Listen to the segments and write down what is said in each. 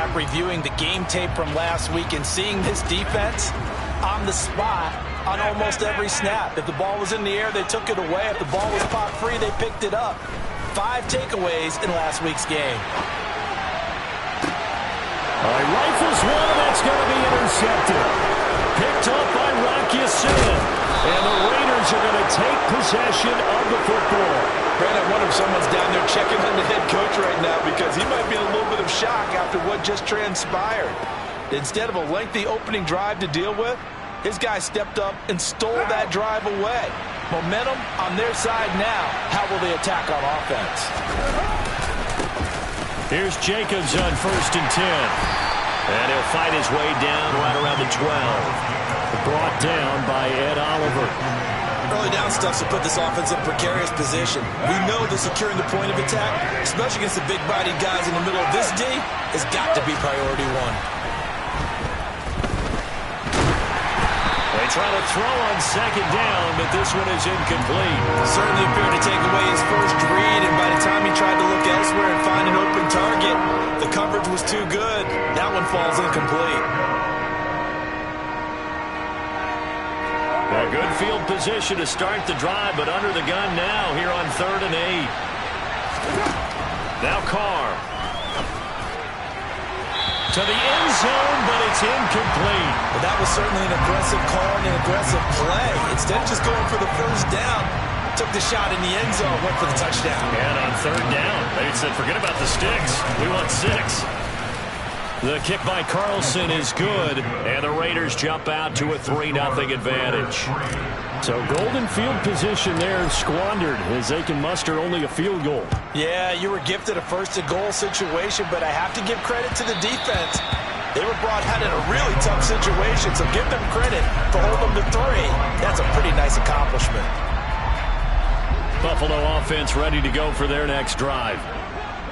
back reviewing the game tape from last week and seeing this defense on the spot on almost every snap. If the ball was in the air, they took it away. If the ball was popped free, they picked it up. 5 takeaways in last week's game. All right, rifles one, and that's going to be intercepted. Picked up by Rocky Sin. And the Raiders are going to take possession of the football. Brad, I wonder if someone's down there checking on the head coach right now because he might be in a little bit of shock after what just transpired. Instead of a lengthy opening drive to deal with, his guy stepped up and stole that drive away. Momentum on their side now. How will they attack on offense? Here's Jacobs on 1st and 10. And he'll fight his way down right around the 12. Brought down by Ed Oliver. Early down stuff to put this offense in a precarious position. We know that securing the point of attack, especially against the big-bodied guys in the middle of this D, has got to be priority one. They try to throw on 2nd down, but this one is incomplete. Certainly appeared to take away his first read, and by the time he tried to look elsewhere and find an open target, the coverage was too good. That one falls incomplete. A good field position to start the drive, but under the gun now here on 3rd and 8. Now Carr. To the end zone, but it's incomplete. Well, that was certainly an aggressive call and an aggressive play. Instead of just going for the first down, took the shot in the end zone, went for the touchdown. And on 3rd down, they said, forget about the sticks. We want 6. The kick by Carlson is good, and the Raiders jump out to a 3-0 advantage. So golden field position there squandered as they can muster only a field goal. Yeah, you were gifted a 1st-and-goal situation, but I have to give credit to the defense. They were brought out in a really tough situation, so give them credit for holding them to 3. That's a pretty nice accomplishment. Buffalo offense ready to go for their next drive.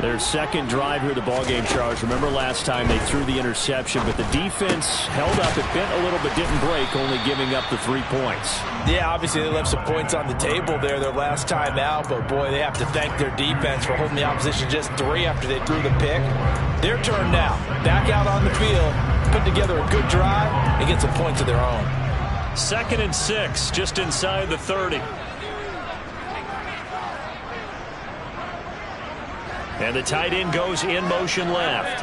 Their 2nd drive here, the ballgame, Charles. Remember last time they threw the interception, but the defense held up. It bent a little but didn't break, only giving up the 3 points. Yeah, obviously they left some points on the table there their last time out, but boy, they have to thank their defense for holding the opposition just 3 after they threw the pick. Their turn now. Back out on the field, put together a good drive, and get some points of their own. 2nd and 6, just inside the 30. And the tight end goes in motion left.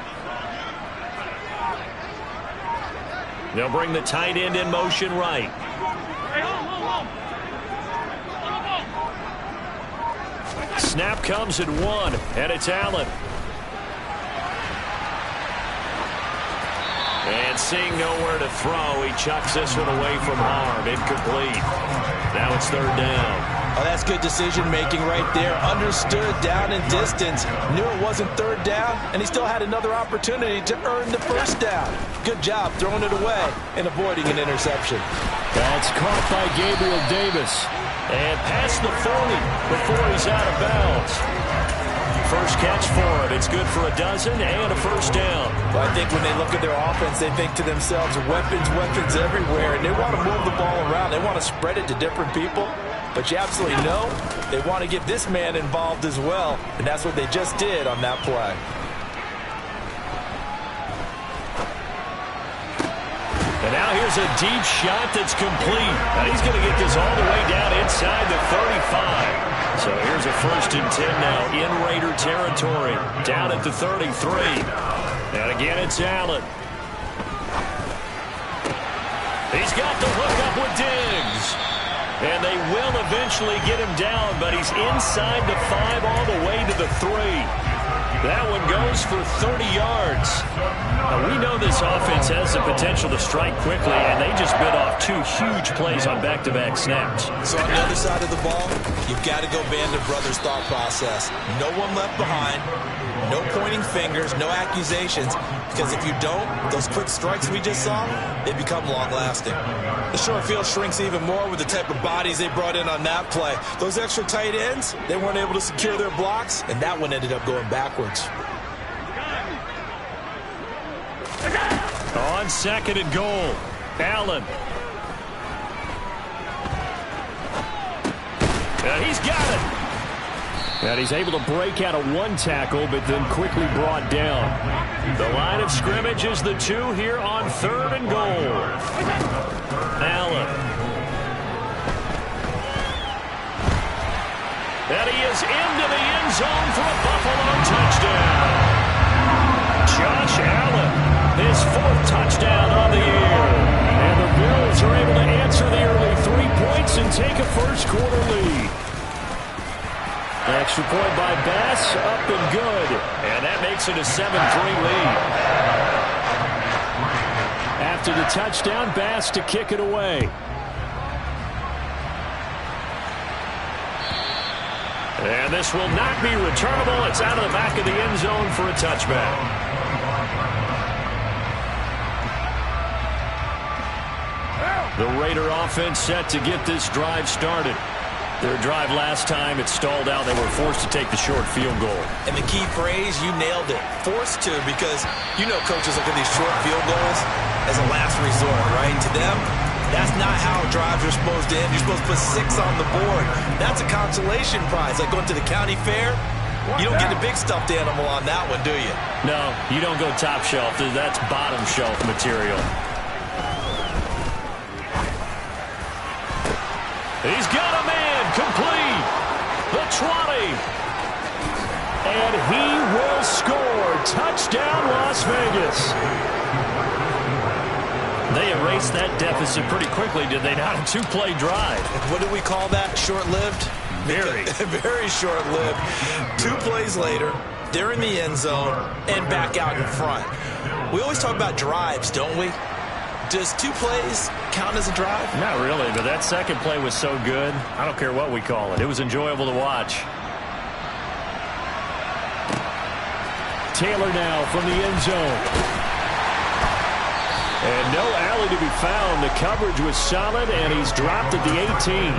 They'll bring the tight end in motion right. Snap comes at 1, and it's Allen. And seeing nowhere to throw, he chucks this one away from harm. Incomplete. Now it's 3rd down. Oh, that's good decision-making right there. Understood down and distance. Knew it wasn't 3rd down, and he still had another opportunity to earn the 1st down. Good job throwing it away and avoiding an interception. That's caught by Gabriel Davis. And past the 40 before he's out of bounds. First catch for him. It's good for a dozen and a 1st down. Well, I think when they look at their offense, they think to themselves, weapons, weapons everywhere, and they want to move the ball around. They want to spread it to different people. But you absolutely know they want to get this man involved as well, and that's what they just did on that play. And now here's a deep shot that's complete. Now he's going to get this all the way down inside the 35. So here's a 1st and 10 now in Raider territory. Down at the 33. And again, it's Allen. He's got the hook up with Diggs. And they will eventually get him down, but he's inside the 5 all the way to the 3. That one goes for 30 yards. Now, we know this offense has the potential to strike quickly, and they just bit off 2 huge plays on back-to-back snaps. So on the other side of the ball, you've got to go Band of Brothers thought process. No one left behind. No pointing fingers, no accusations, because if you don't, those quick strikes we just saw, they become long-lasting. The short field shrinks even more with the type of bodies they brought in on that play. Those extra tight ends, they weren't able to secure their blocks, and that one ended up going backwards. On 2nd and goal, Allen. He's got it. And he's able to break out of one tackle, but then quickly brought down. The line of scrimmage is the 2 here on 3rd and goal. Allen. And he is into the end zone for a Buffalo touchdown. Josh Allen, his 4th touchdown on the year. And the Bills are able to answer the early 3 points and take a first-quarter lead. Extra point by Bass, up and good. And that makes it a 7-3 lead. After the touchdown, Bass to kick it away. And this will not be returnable. It's out of the back of the end zone for a touchback. The Raider offense set to get this drive started. Their drive last time, it stalled out. They were forced to take the short field goal. And the key phrase, you nailed it. Forced to, because you know coaches look at these short field goals as a last resort, right? To them, that's not how drives are supposed to end. You're supposed to put 6 on the board. That's a consolation prize. Like going to the county fair, you don't get the big stuffed animal on that one, do you? No, you don't go top shelf. That's bottom shelf material. He's got a man complete. The 20. And he will score. Touchdown, Las Vegas. They erased that deficit pretty quickly, did they not? A 2-play drive. What do we call that? Short-lived? Very. Very short-lived. 2 plays later, they're in the end zone and back out in front. We always talk about drives, don't we? Does 2 plays count as a drive? Not really, but that second play was so good. I don't care what we call it. It was enjoyable to watch. Taylor now from the end zone. And no alley to be found. The coverage was solid, and he's dropped at the 18.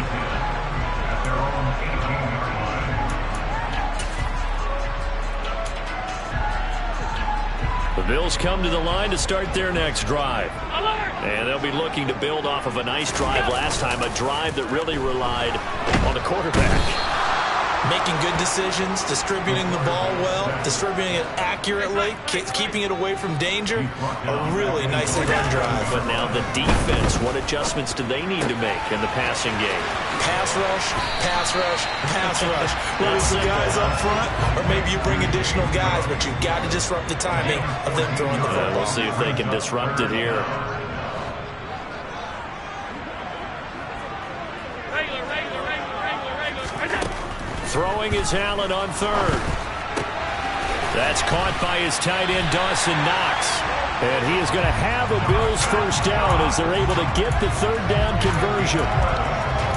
The Bills come to the line to start their next drive. And they'll be looking to build off of a nice drive last time, a drive that really relied on the quarterback. Making good decisions, distributing the ball well, distributing it accurately, keeping it away from danger. A really nicely run drive. But now the defense, what adjustments do they need to make in the passing game? Pass rush, pass rush, pass rush. Whether it's the guys up front, or maybe you bring additional guys, but you've got to disrupt the timing of them throwing the football. We'll see if they can disrupt it here. Throwing is Allen on 3rd. That's caught by his tight end, Dawson Knox. And he is going to have a Bills first down as they're able to get the 3rd down conversion.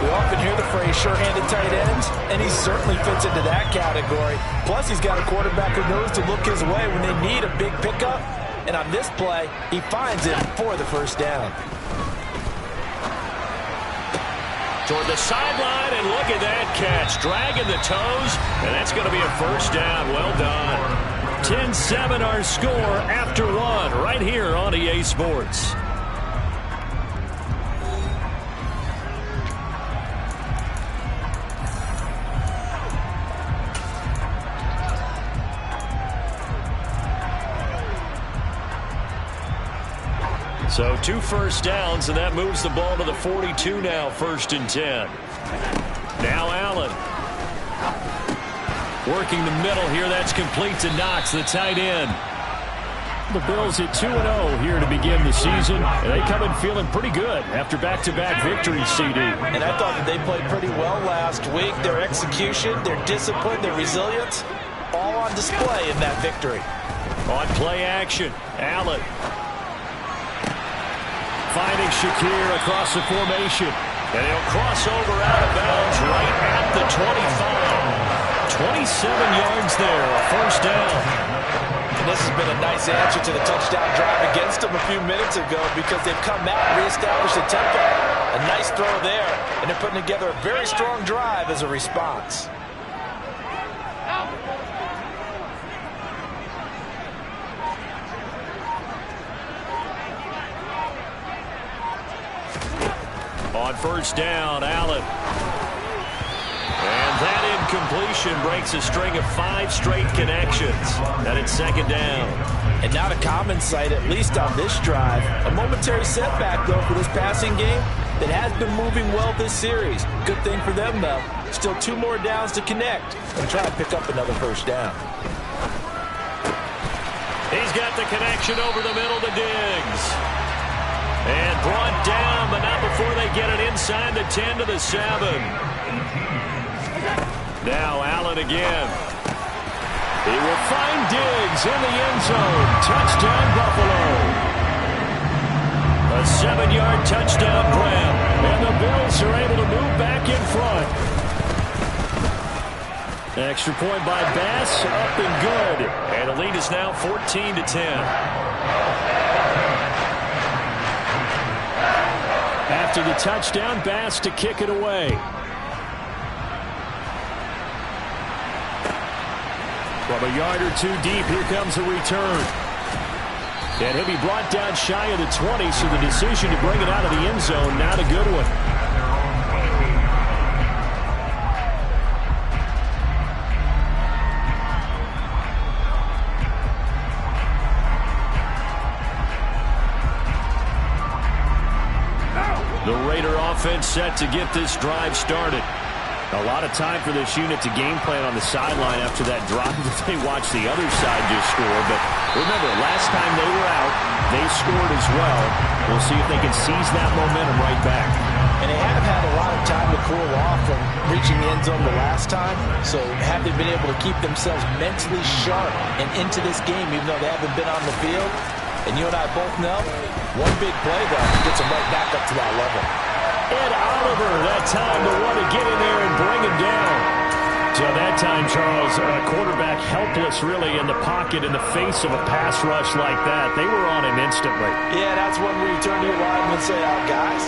We often hear the phrase sure-handed tight ends, and he certainly fits into that category. Plus, he's got a quarterback who knows to look his way when they need a big pickup. And on this play, he finds it for the first down. Toward the sideline, and look at that catch. Dragging the toes, and that's going to be a first down. Well done. 10-7 our score after 1 right here on EA Sports. So 2 first downs, and that moves the ball to the 42 now, 1st and 10. Now Allen. Working the middle here, that's complete to Knox, the tight end. The Bills at 2-0 here to begin the season, and they come in feeling pretty good after back-to-back victories, CD. And I thought that they played pretty well last week. Their execution, their discipline, their resilience, all on display in that victory. On play action, Allen. Finding Shakir across the formation. And he'll cross over out of bounds right at the 25. 27 yards there, a first down. And this has been a nice answer to the touchdown drive against them a few minutes ago because they've come out and reestablished the tempo. A nice throw there, and they're putting together a very strong drive as a response. On first down, Allen. And that incompletion breaks a string of 5 straight connections. And it's second down. And not a common sight, at least on this drive. A momentary setback, though, for this passing game that has been moving well this series. Good thing for them, though. Still 2 more downs to connect and try to pick up another first down. He's got the connection over the middle to Diggs. And brought down, but not before they get it inside the 10 to the 7. Now Allen again. He will find Diggs in the end zone. Touchdown, Buffalo. A 7-yard touchdown grab. And the Bills are able to move back in front. Extra point by Bass, up and good. And the lead is now 14-10. After the touchdown, Bass to kick it away. From a yard or 2 deep, here comes a return. And he'll be brought down shy of the 20, so the decision to bring it out of the end zone, not a good one. The Raider offense set to get this drive started. A lot of time for this unit to game plan on the sideline after that drive that they watched the other side just score. But remember, last time they were out, they scored as well. We'll see if they can seize that momentum right back. And they have had a lot of time to cool off from reaching the end zone the last time. So have they been able to keep themselves mentally sharp and into this game, even though they haven't been on the field? And you and I both know, one big play, though, gets them right back up to that level. Ed Oliver, that time to want to get in there and bring him down. So that time, Charles, a quarterback helpless really in the pocket in the face of a pass rush like that. They were on him instantly. Yeah, that's when we turn to your lineman and say, guys,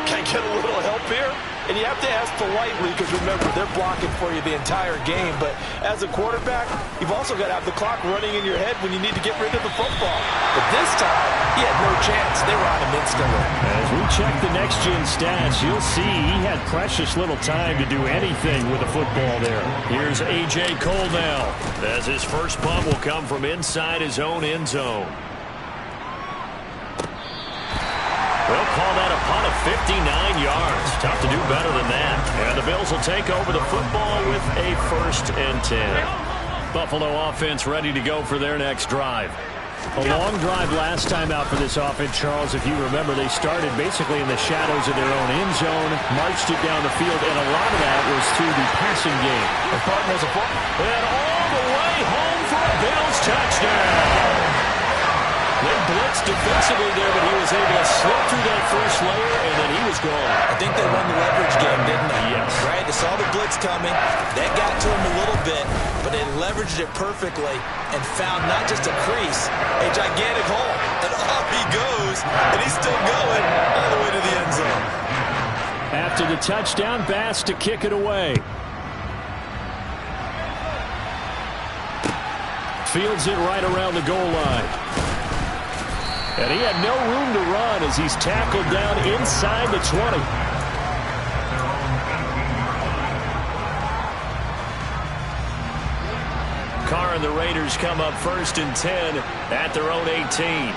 can I get a little help here? And you have to ask politely because, remember, they're blocking for you the entire game. But as a quarterback, you've also got to have the clock running in your head when you need to get rid of the football. But this time, he had no chance. They were on him instantly. As we check the next-gen stats, you'll see he had precious little time to do anything with the football there. Here's A.J. Cole now, as his first punt will come from inside his own end zone. They'll call that a punt of 59 yards. Tough to do better than that. And the Bills will take over the football with a 1st and 10. Buffalo offense ready to go for their next drive. A long drive last time out for this offense, Charles. If you remember, they started basically in the shadows of their own end zone, marched it down the field, and a lot of that was through the passing game. The punt was a punt. And all the way home for a Bills touchdown. They blitzed defensively there, but he was able to slip through that first layer, and then he was gone. I think they won the leverage game, didn't they? Yes. Right? They saw the blitz coming. That got to him a little bit, but they leveraged it perfectly and found not just a crease, a gigantic hole. And off he goes, and he's still going all the way to the end zone. After the touchdown, Bass to kick it away. Fields it right around the goal line. And he had no room to run as he's tackled down inside the 20. Carr and the Raiders come up 1st and 10 at their own 18.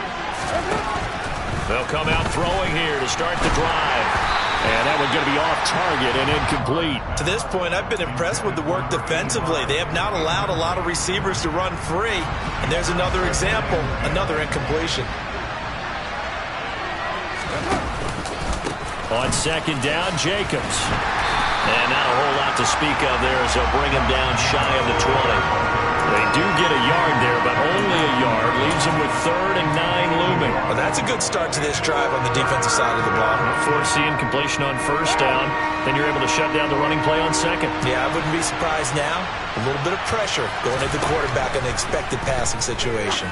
They'll come out throwing here to start the drive. And that one's going to be off target and incomplete. To this point, I've been impressed with the work defensively. They have not allowed a lot of receivers to run free. And there's another example, another incompletion. On 2nd down, Jacobs. And not a whole lot to speak of there as they'll bring him down shy of the 20. They do get a yard there, but only a yard. Leaves them with 3rd and 9 looming. Well, that's a good start to this drive on the defensive side of the ball. Force the incompletion on 1st down. Then you're able to shut down the running play on 2nd. Yeah, I wouldn't be surprised now. A little bit of pressure going at the quarterback in the expected passing situation.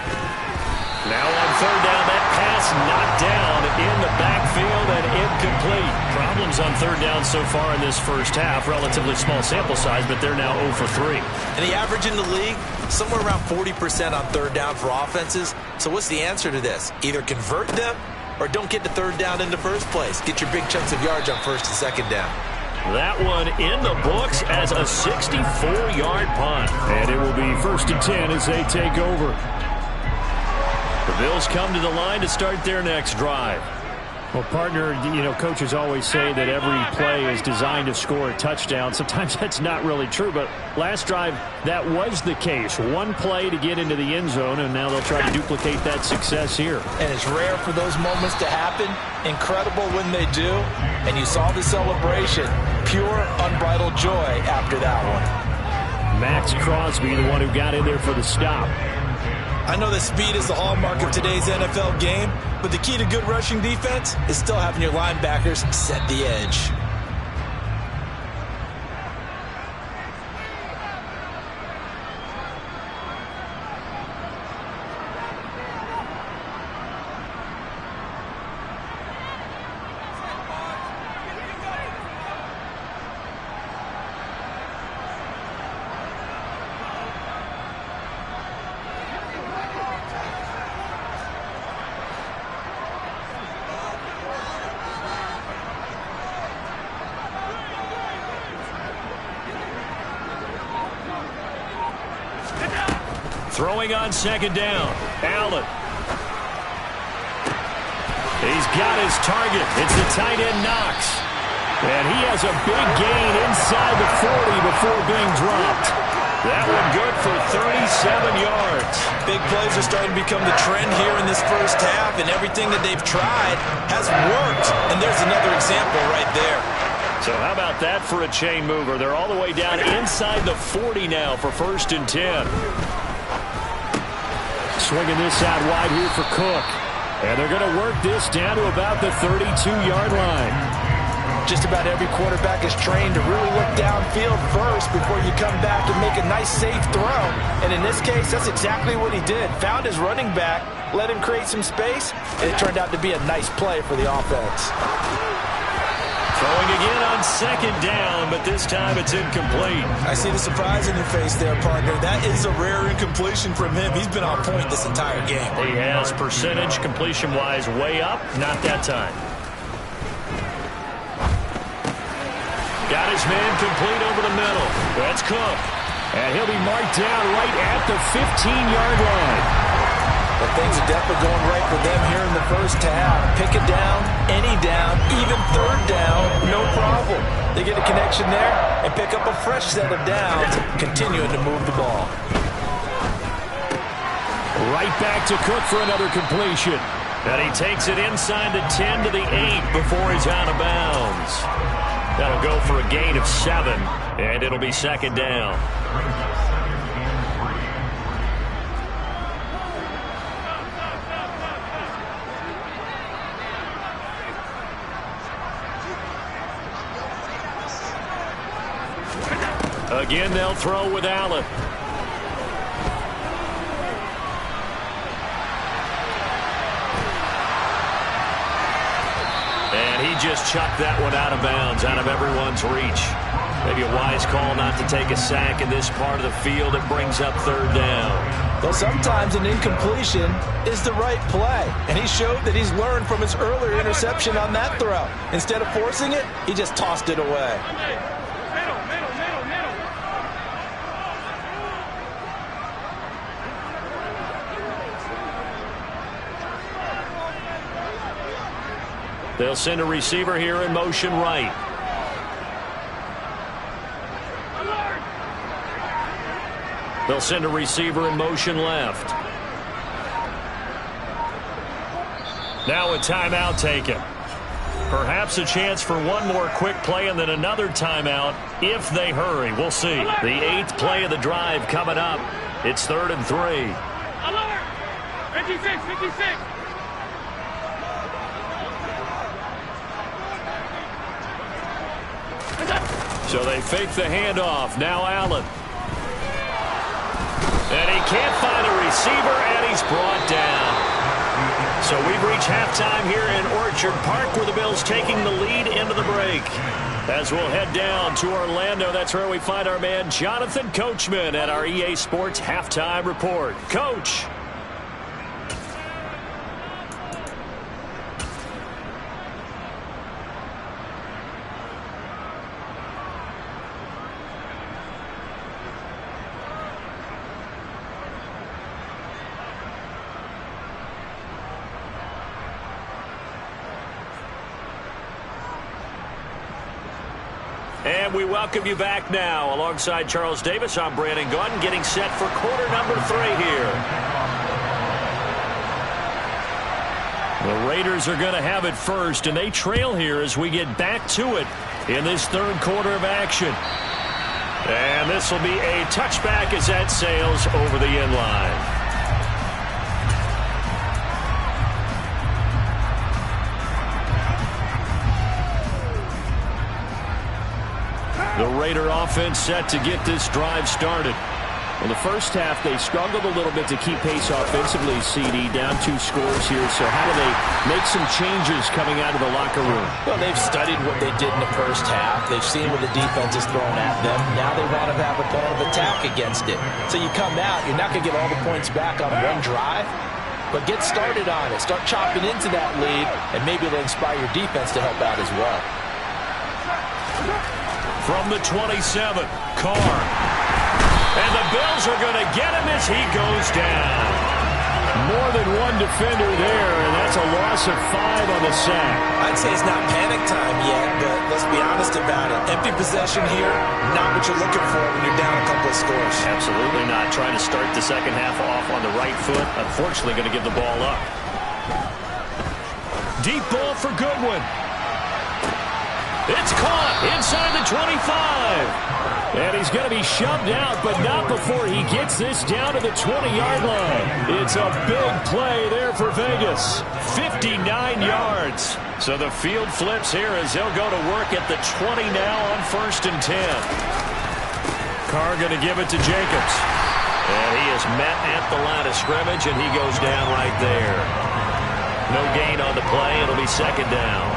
Now on 3rd down, that pass knocked down in the backfield and incomplete. Problems on 3rd down so far in this first half. Relatively small sample size, but they're now 0 for 3. And the average in the league, somewhere around 40% on 3rd down for offenses. So what's the answer to this? Either convert them or don't get to 3rd down in the first place. Get your big chunks of yards on 1st and 2nd down. That one in the books as a 64-yard punt. And it will be 1st and 10 as they take over. The Bills come to the line to start their next drive. Well, partner, coaches always say that every play is designed to score a touchdown. Sometimes that's not really true, but last drive, that was the case. One play to get into the end zone, and now they'll try to duplicate that success here. And it's rare for those moments to happen. Incredible when they do. And you saw the celebration. Pure, unbridled joy after that one. Max Crosby, the one who got in there for the stop. I know that speed is the hallmark of today's NFL game, but the key to good rushing defense is still having your linebackers set the edge. Throwing on 2nd down. Allen. He's got his target. It's the tight end Knox. And he has a big gain inside the 40 before being dropped. That one good for 37 yards. Big plays are starting to become the trend here in this first half, and everything that they've tried has worked. And there's another example right there. So how about that for a chain mover? They're all the way down inside the 40 now for 1st and 10. Swinging this out wide here for Cook. And they're going to work this down to about the 32-yard line. Just about every quarterback is trained to really look downfield first before you come back and make a nice, safe throw. And in this case, that's exactly what he did. Found his running back, let him create some space, and it turned out to be a nice play for the offense. Throwing again on 2nd down, but this time it's incomplete. I see the surprise in your face there, partner. That is a rare incompletion from him. He's been on point this entire game. He has percentage completion-wise way up. Not that time. Got his man complete over the middle. That's Cook. And he'll be marked down right at the 15-yard line. But things are definitely going right for them here in the first half. Pick it down, any down, even 3rd down, no problem. They get a connection there and pick up a fresh set of downs, continuing to move the ball. Right back to Cook for another completion. And he takes it inside the 10 to the 8 before he's out of bounds. That'll go for a gain of 7, and it'll be 2nd down. Again, they'll throw with Allen. And he just chucked that one out of bounds, out of everyone's reach. Maybe a wise call not to take a sack in this part of the field. It brings up 3rd down. Well, sometimes an incompletion is the right play. And he showed that he's learned from his earlier interception on that throw. Instead of forcing it, he just tossed it away. They'll send a receiver here in motion right. They'll send a receiver in motion left. Now a timeout taken. Perhaps a chance for one more quick play and then another timeout if they hurry. We'll see. The 8th play of the drive coming up. It's 3rd and 3. Alert! 56, 56. So they fake the handoff. Now Allen. And he can't find a receiver, and he's brought down. So we've reached halftime here in Orchard Park, where the Bills taking the lead into the break. As we'll head down to Orlando, that's where we find our man Jonathan Coachman at our EA Sports Halftime Report. Coach. And we welcome you back now. Alongside Charles Davis, I'm Brandon Gaudin, getting set for quarter number 3 here. The Raiders are going to have it first, and they trail here as we get back to it in this third quarter of action. And this will be a touchback as that sails over the end line. The Raider offense set to get this drive started. In the first half, they struggled a little bit to keep pace offensively, CD, down 2 scores here. So how do they make some changes coming out of the locker room? Well, they've studied what they did in the first half. They've seen what the defense is throwing at them. Now they want to have a plan of attack against it. So you come out, you're not going to get all the points back on one drive, but get started on it. Start chopping into that lead, and maybe it'll inspire your defense to help out as well. From the 27, Carr. And the Bills are going to get him as he goes down. More than one defender there, and that's a loss of 5 on the sack. I'd say it's not panic time yet, but let's be honest about it. Empty possession here, not what you're looking for when you're down a couple of scores. Absolutely not. Trying to start the second half off on the right foot. Unfortunately, going to give the ball up. Deep ball for Goodwin. It's caught inside the 25. And he's going to be shoved out, but not before he gets this down to the 20-yard line. It's a big play there for Vegas. 59 yards. So the field flips here as they'll go to work at the 20 now on 1st and 10. Carr going to give it to Jacobs. And he is met at the line of scrimmage, and he goes down right there. No gain on the play. It'll be 2nd down.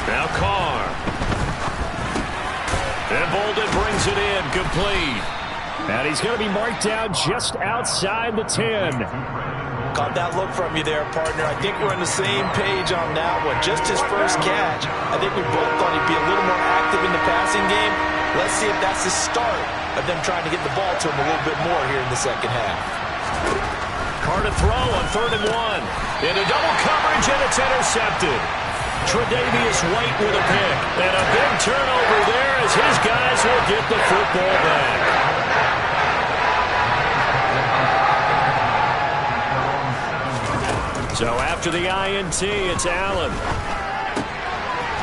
Now Carr. And Bolden brings it in, complete. And he's going to be marked down just outside the 10. Got that look from you there, partner. I think we're on the same page on that one. Just his first catch. I think we both thought he'd be a little more active in the passing game. Let's see if that's the start of them trying to get the ball to him a little bit more here in the second half. Carr to throw on 3rd and 1. Into double coverage, and it's intercepted. Tre'Davious White with a pick. And a big turnover there as his guys will get the football back. So after the INT, it's Allen.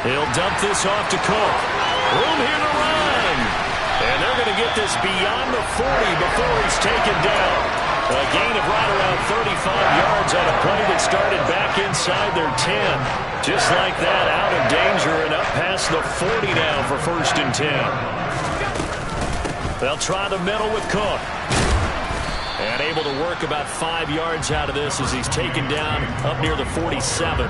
He'll dump this off to Cook. Room here to run. And they're going to get this beyond the 40 before he's taken down. A gain of right around 35 yards on a play that started back inside their 10. Just like that, out of danger and up past the 40 now for 1st and 10. They'll try the middle with Cook. And able to work about 5 yards out of this as he's taken down up near the 47.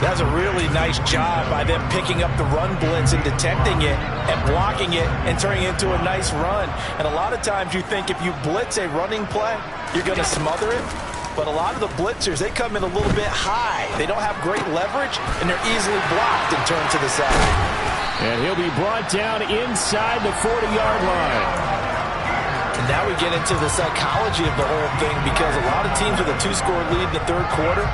That's a really nice job by them picking up the run blitz and detecting it and blocking it and turning it into a nice run. And a lot of times you think if you blitz a running play, you're going to smother it. But a lot of the blitzers, they come in a little bit high. They don't have great leverage, and they're easily blocked and turned to the side. And he'll be brought down inside the 40-yard line. And now we get into the psychology of the whole thing, because a lot of teams with a 2-score lead in the third quarter,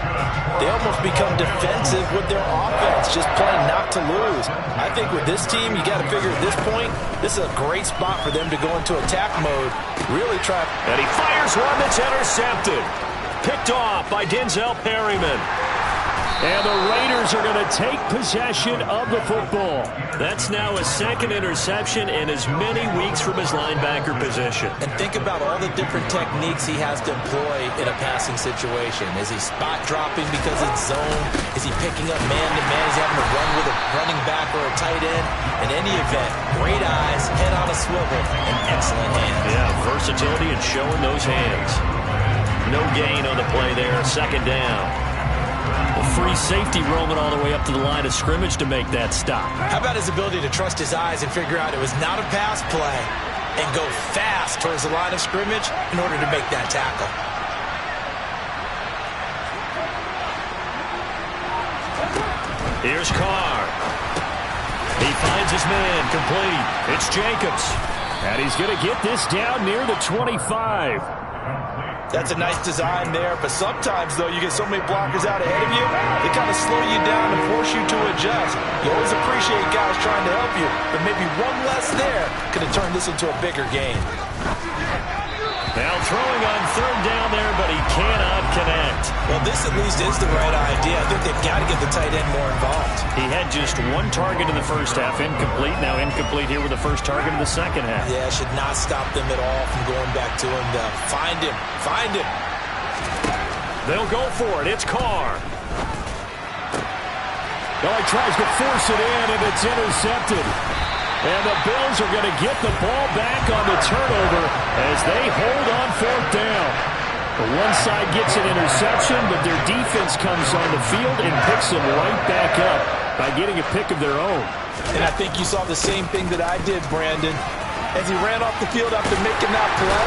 they almost become defensive with their offense, just playing not to lose. I think with this team, you got to figure at this point, this is a great spot for them to go into attack mode, really try. And he fires one that's intercepted. Picked off by Denzel Perryman. And the Raiders are going to take possession of the football. That's now his 2nd interception in as many weeks from his linebacker position. And think about all the different techniques he has to employ in a passing situation. Is he spot dropping because it's zone? Is he picking up man-to-man? Is he having to run with a running back or a tight end? In any event, great eyes, head on a swivel, and excellent hands. Yeah, versatility and showing those hands. No gain on the play there, 2nd down. A free safety roaming all the way up to the line of scrimmage to make that stop. How about his ability to trust his eyes and figure out it was not a pass play and go fast towards the line of scrimmage in order to make that tackle? Here's Carr. He finds his man, complete. It's Jacobs. And he's going to get this down near the 25. That's a nice design there, but sometimes, though, you get so many blockers out ahead of you, they kind of slow you down and force you to adjust. You always appreciate guys trying to help you, but maybe one less there could have turned this into a bigger game. Now throwing on third down there, but he cannot connect. Well, this at least is the right idea. I think they've got to get the tight end more involved. He had just one target in the first half, incomplete. Now incomplete here with the first target in the second half. Yeah, should not stop them at all from going back to him. Find him. Find him. They'll go for it. It's Carr. Well, he tries to force it in, and it's intercepted. And the Bills are going to get the ball back on the turnover as they hold on fourth down. The one side gets an interception, but their defense comes on the field and picks them right back up by getting a pick of their own. And I think you saw the same thing that I did, Brandon. As he ran off the field after making that play,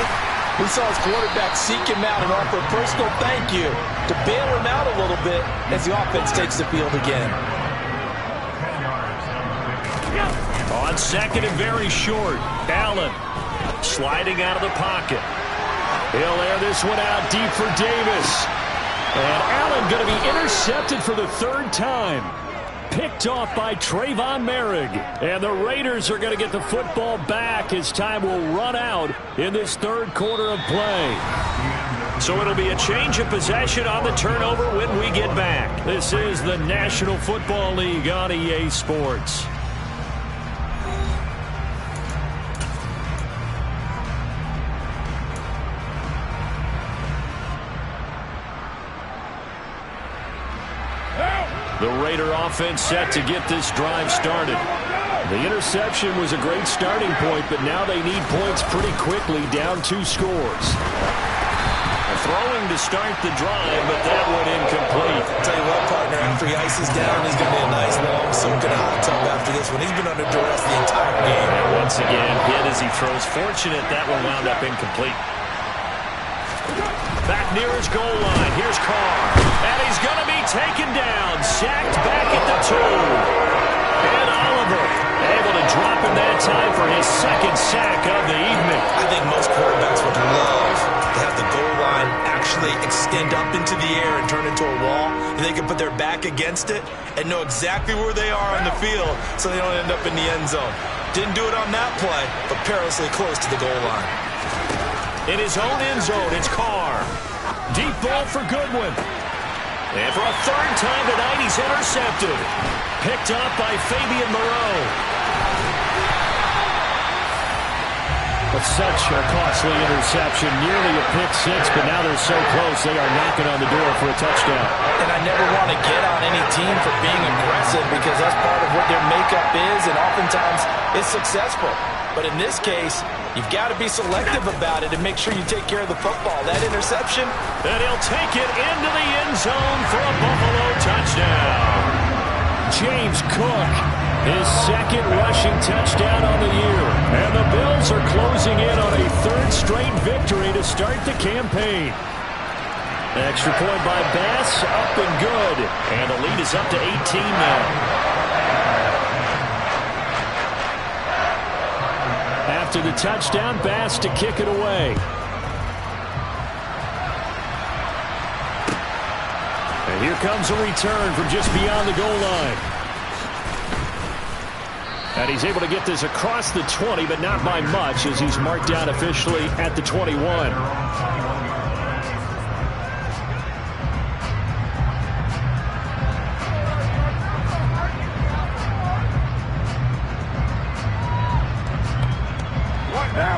we saw his quarterback seek him out and offer a personal thank you to bail him out a little bit as the offense takes the field again. On second and very short, Allen sliding out of the pocket. He'll air this one out deep for Davis. And Allen going to be intercepted for the third time. Picked off by Trayvon Merrick. And the Raiders are going to get the football back as time will run out in this third quarter of play. So it'll be a change of possession on the turnover when we get back. This is the National Football League on EA Sports. The Raider offense set to get this drive started. The interception was a great starting point, but now they need points pretty quickly, down 2 scores. Throwing to start the drive, but that one incomplete. I'll tell you what, partner, after he ices down, he's going to be a nice long soaking hot tub after this one. He's been under duress the entire game. And once again, hit as he throws. Fortunate that one wound up incomplete. Back near his goal line. Here's Carr. And he's going to be taken down. Sacked back at the 2. And Oliver able to drop him that time for his second sack of the evening. I think most quarterbacks would love to have the goal line actually extend up into the air and turn into a wall. And they can put their back against it and know exactly where they are on the field so they don't end up in the end zone. Didn't do it on that play, but perilously close to the goal line. In his own end zone, it's Carr. Deep ball for Goodwin. And for a third time tonight, he's intercepted. Picked up by Fabian Moreau. But such a costly interception, nearly a pick six, but now they're so close they are knocking on the door for a touchdown. And I never want to get on any team for being aggressive because that's part of what their makeup is, and oftentimes it's successful. But in this case, you've got to be selective about it and make sure you take care of the football. That interception. And he'll take it into the end zone for a Buffalo touchdown. James Cook, his second rushing touchdown on the year. And the Bills are closing in on a third straight victory to start the campaign. Extra point by Bass, up and good. And the lead is up to 18 now. After the touchdown, Bass to kick it away. And here comes a return from just beyond the goal line. And he's able to get this across the 20, but not by much, as he's marked down officially at the 21.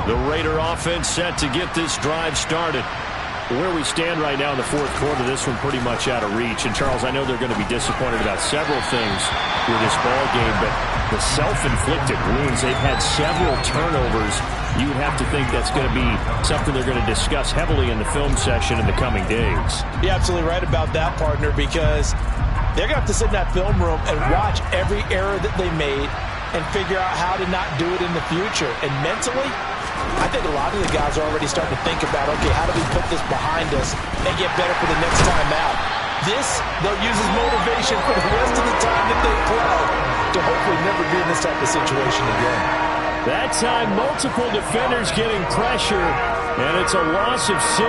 The Raider offense set to get this drive started. Where we stand right now in the fourth quarter, this one pretty much out of reach. And, Charles, I know they're going to be disappointed about several things with this ball game, but the self-inflicted wounds, they've had several turnovers. You would have to think that's going to be something they're going to discuss heavily in the film session in the coming days. You're absolutely right about that, partner, because they're going to have to sit in that film room and watch every error that they made and figure out how to not do it in the future. And mentally, I think a lot of the guys are already starting to think about, okay, how do we put this behind us and get better for the next time out? This, they'll use as motivation for the rest of the time that they play to hopefully never be in this type of situation again. That time, multiple defenders getting pressure, and it's a loss of 6.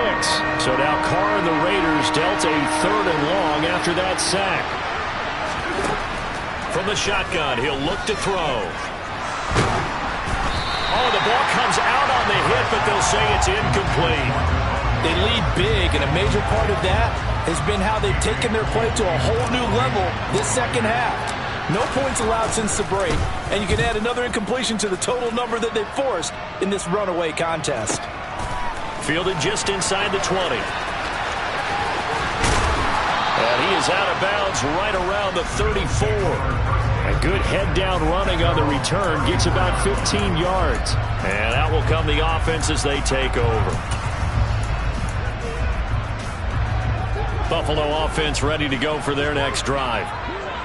So now Carr and the Raiders dealt a 3rd and long after that sack. From the shotgun, he'll look to throw. Oh, the ball comes out on the hit, but they'll say it's incomplete. They lead big, and a major part of that has been how they've taken their play to a whole new level this second half. No points allowed since the break, and you can add another incompletion to the total number that they've forced in this runaway contest. Fielded just inside the 20. And he is out of bounds right around the 34. A good head-down running on the return gets about 15 yards. And out will come the offense as they take over. Buffalo offense ready to go for their next drive.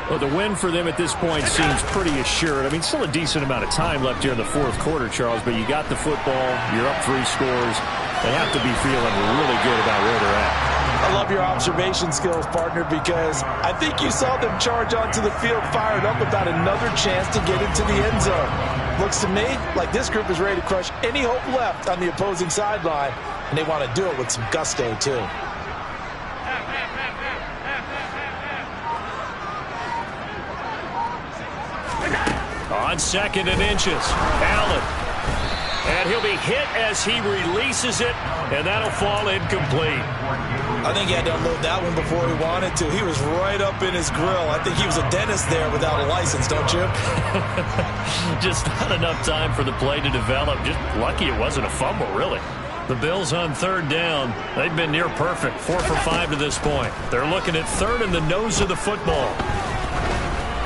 Well, the win for them at this point seems pretty assured. I mean, still a decent amount of time left here in the 4th quarter, Charles, but you got the football, you're up 3 scores. They have to be feeling really good about where they're at. I love your observation skills, partner, because I think you saw them charge onto the field fired up about another chance to get into the end zone. Looks to me like this group is ready to crush any hope left on the opposing sideline, and they want to do it with some gusto, too. On 2nd and inches, Allen. And he'll be hit as he releases it, and that'll fall incomplete. I think he had to unload that one before he wanted to. He was right up in his grill. I think he was a dentist there without a license, don't you? Just not enough time for the play to develop. Just lucky it wasn't a fumble, really. The Bills on 3rd down. They've been near perfect, 4 for 5 to this point. They're looking at 3rd in the nose of the football.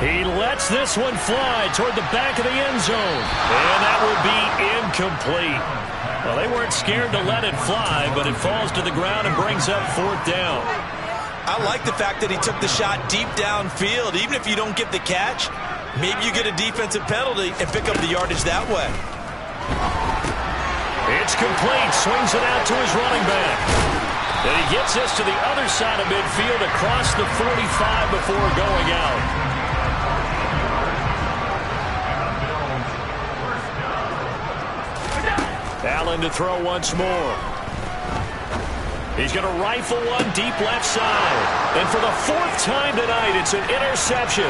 He lets this one fly toward the back of the end zone. And that will be incomplete. Well, they weren't scared to let it fly, but it falls to the ground and brings up 4th down. I like the fact that he took the shot deep downfield. Even if you don't get the catch, maybe you get a defensive penalty and pick up the yardage that way. It's complete. Swings it out to his running back. And he gets this to the other side of midfield across the 45 before going out. Allen to throw once more. He's going to rifle one deep left side. And for the 4th time tonight, it's an interception.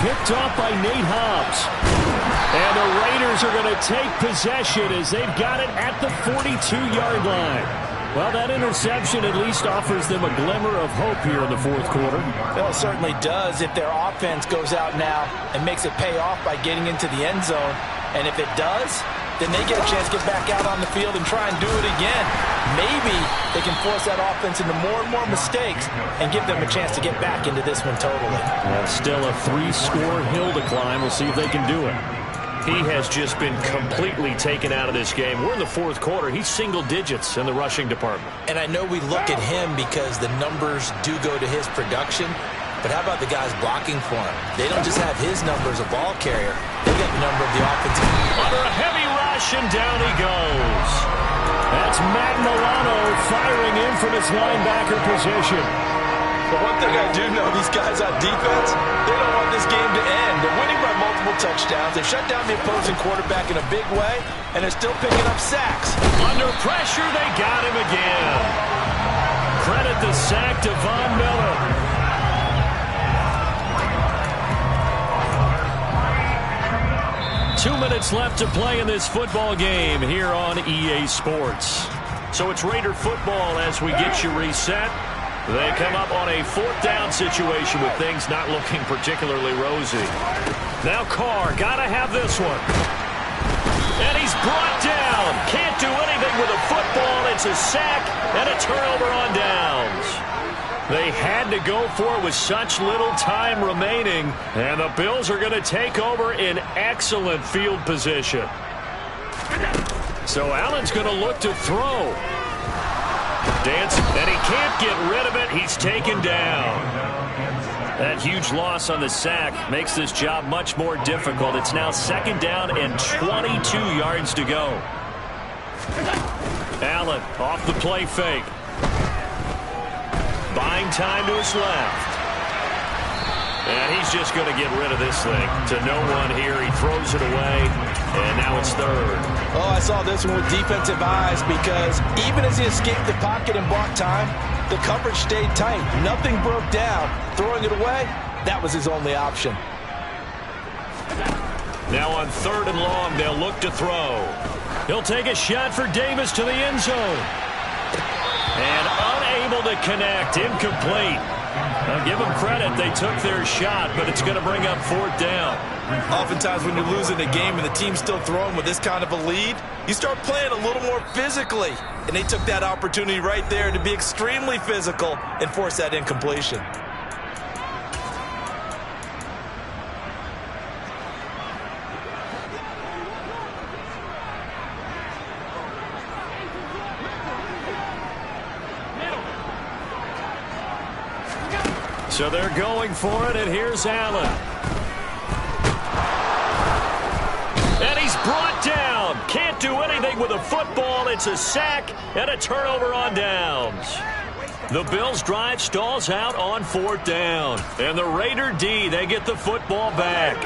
Picked off by Nate Hobbs. And the Raiders are going to take possession as they've got it at the 42-yard line. Well, that interception at least offers them a glimmer of hope here in the 4th quarter. Well, it certainly does if their offense goes out now and makes it pay off by getting into the end zone. And if it does, then they get a chance to get back out on the field and try and do it again. Maybe they can force that offense into more and more mistakes and give them a chance to get back into this one totally. Well, still a 3-score hill to climb. We'll see if they can do it. He has just been completely taken out of this game. We're in the 4th quarter. He's single digits in the rushing department. And I know we look at him because the numbers do go to his production. But how about the guys blocking for him? They don't just have his number as a ball carrier. They got the number of the offensive. Under a heavy rush, and down he goes. That's Matt Milano firing in from his linebacker position. But one thing I do know, these guys on defense, they don't want this game to end. They're winning by multiple touchdowns. They've shut down the opposing quarterback in a big way, and they're still picking up sacks. Under pressure, they got him again. Credit the sack to Von Miller. 2 minutes left to play in this football game here on EA Sports. So it's Raider football as we get you reset. They come up on a 4th down situation with things not looking particularly rosy. Now Carr, gotta have this one. And he's brought down. Can't do anything with a football. It's a sack and a turnover on downs. They had to go for it with such little time remaining. And the Bills are going to take over in excellent field position. So Allen's going to look to throw. Dance, and he can't get rid of it. He's taken down. That huge loss on the sack makes this job much more difficult. It's now 2nd down and 22 yards to go. Allen off the play fake. Buying time to his left. And he's just going to get rid of this thing. To no one here. He throws it away. And now it's it's third. Oh, I saw this one with defensive eyes because even as he escaped the pocket and bought time, the coverage stayed tight. Nothing broke down. Throwing it away, that was his only option. Now on 3rd and long, they'll look to throw. He'll take a shot for Davis to the end zone. And unable to connect. Incomplete. Now give them credit. They took their shot, but it's going to bring up 4th down. Oftentimes when you're losing a game and the team's still throwing with this kind of a lead, you start playing a little more physically. And they took that opportunity right there to be extremely physical and force that incompletion. So they're going for it, and here's Allen. And he's brought down. Can't do anything with a football. It's a sack and a turnover on downs. The Bills' drive stalls out on 4th down. And the Raider D, they get the football back.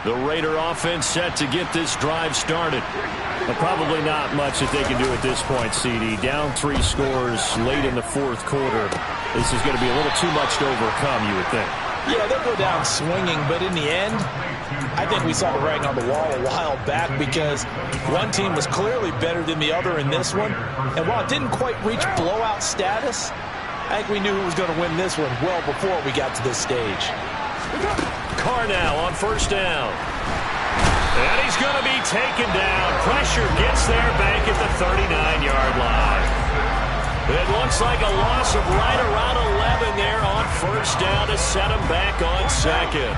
The Raider offense set to get this drive started. But probably not much that they can do at this point, CD. Down 3 scores late in the 4th quarter. This is going to be a little too much to overcome, you would think. Yeah, they'll go down swinging, but in the end, I think we saw the writing on the wall a while back because one team was clearly better than the other in this one. And while it didn't quite reach blowout status, I think we knew who was going to win this one well before we got to this stage. Carr now on 1st down. And he's going to be taken down. Pressure gets there back at the 39-yard line. It looks like a loss of right around 11 there on 1st down to set him back on 2nd.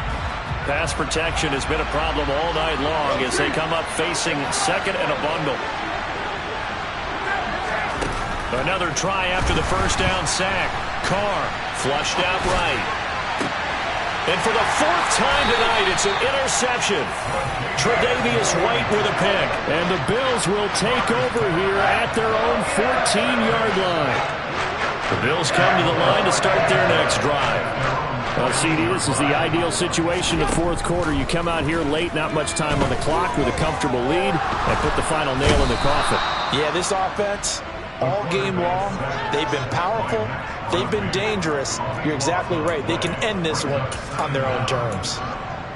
Pass protection has been a problem all night long as they come up facing 2nd and a bundle. Another try after the 1st down sack. Carr flushed out right. And for the 4th time tonight, it's an interception. Tre'Davious White with a pick. And the Bills will take over here at their own 14-yard line. The Bills come to the line to start their next drive. Well, CD, this is the ideal situation in the 4th quarter. You come out here late, not much time on the clock with a comfortable lead, and put the final nail in the coffin. Yeah, this offense, all game long, they've been powerful. They've been dangerous. You're exactly right. They can end this one on their own terms.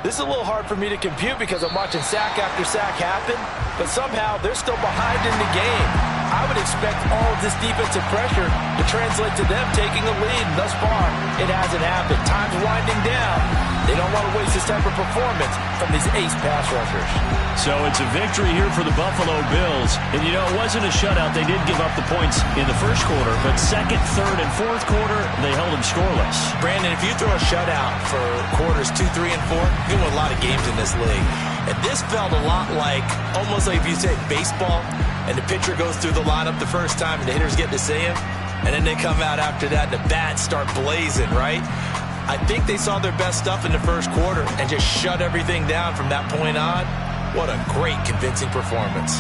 This is a little hard for me to compute because I'm watching sack after sack happen, but somehow they're still behind in the game. I would expect all of this defensive pressure to translate to them taking a lead. Thus far, it hasn't happened. Time's winding down. They don't want to waste this type of performance from these ace pass rushers. So it's a victory here for the Buffalo Bills. And, you know, it wasn't a shutout. They did give up the points in the 1st quarter, but 2nd, 3rd, and 4th quarter, they held them scoreless. Brandon, if you throw a shutout for quarters 2, 3, and 4, you win a lot of games in this league. And this felt a lot like, almost like if you say baseball, and the pitcher goes through the lineup the first time, and the hitters get to see him, and then they come out after that, and the bats start blazing, right? I think they saw their best stuff in the 1st quarter and just shut everything down from that point on. What a great, convincing performance.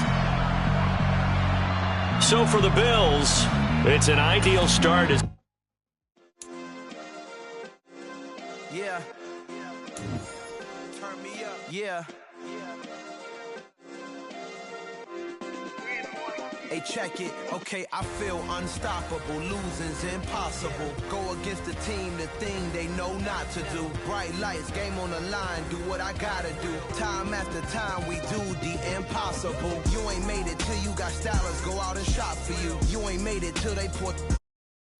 So for the Bills, it's an ideal start. Yeah. Turn me up. Yeah. Hey, check it. Okay, I feel unstoppable. Losing's impossible. Go against the team, the thing they know not to do. Bright lights, game on the line. Do what I gotta do. Time after time, we do the impossible. You ain't made it till you got stylers go out and shop for you. You ain't made it till they put